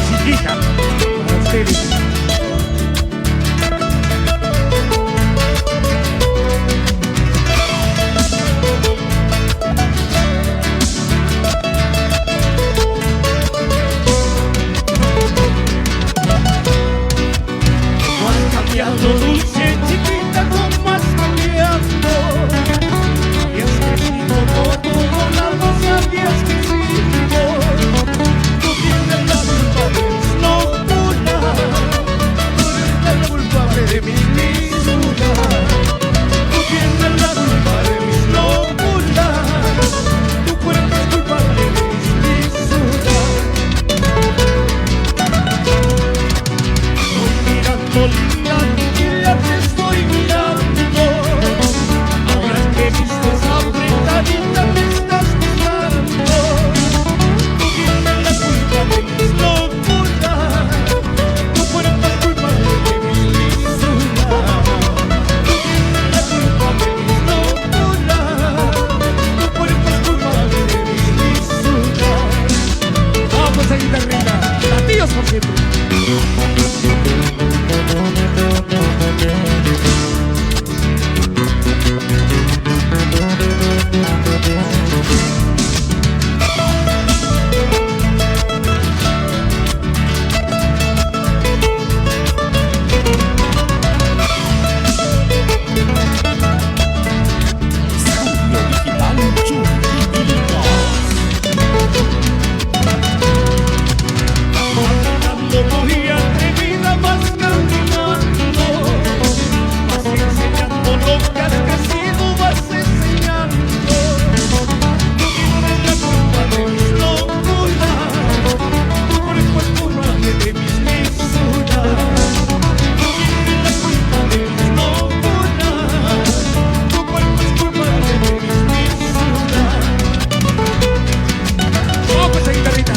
Chiquita, para ustedes. Dulce chiquita, como has cambiado. Habías crecido por todos lados, habías crecido. Tú tienes la culpa de mis locuras, tú eres la culpable de mi lisura. Tú tienes la culpa de mis locuras, tu cuerpo es culpable de mis lisuras. Mirando linda, te estoy mirando. Ahora que viste esa apretadita me estás buscando. Tú tienes la culpa de mis locuras, tu cuerpo es culpable de mis lisuras. Tú tienes la culpa de mis locuras, tu cuerpo es culpable de mis lisuras. Vamos a guitarrita, latidos por siempre. Muy atrevida, vas caminando, vas enseñando lo que has crecido, vas enseñando. Tú tienes la culpa de mis locuras, tu cuerpo es culpable de mis lisuras. Tú tienes la culpa de mis locuras, tu cuerpo es culpable de mis lisuras. Vamos a guitarrita.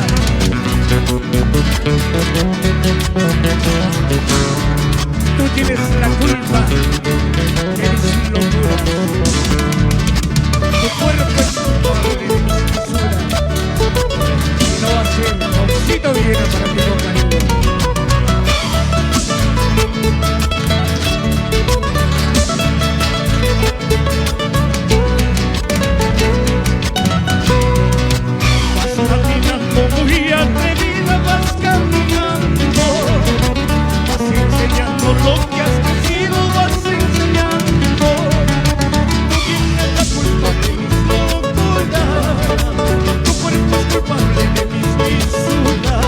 Tú tienes la culpa de mis locuras, tu cuerpo es culpable de mis lisuras. Y no va a ser Josito Villena para mi compañero. Vas caminando muy atrevida, vas caminando, vas enseñando lo que has crecido, vas enseñando. Tú tienes la culpa de mis locuras, tu cuerpo es culpable de mis lisuras.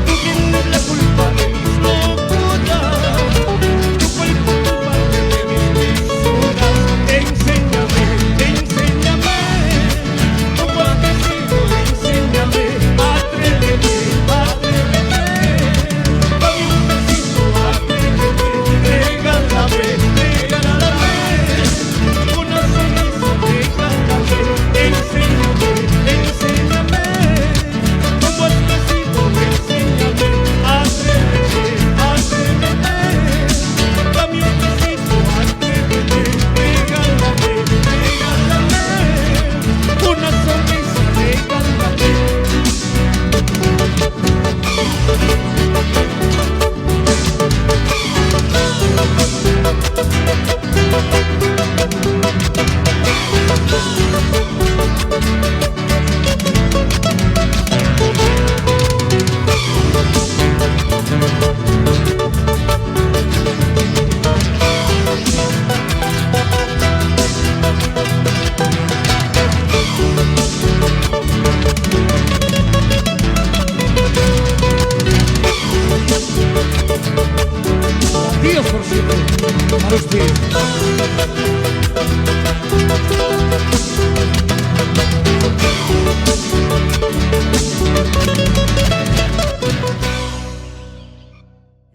Tú tienes la culpa de mis locuras, tu cuerpo es culpable de mis lisuras. Enséñame, enséñame cómo has crecido, enséñame, atrévete, atrévete. Dame un besito, atrévete, regálame, regálame una sonrisa, regálame. Enséñame, enséñame cómo has crecido, enséñame, atrévete, atrévete. Dame un besito, atrévete, regálame, regálame una sonrisa, regálame. Dios por siempre, para ustedes.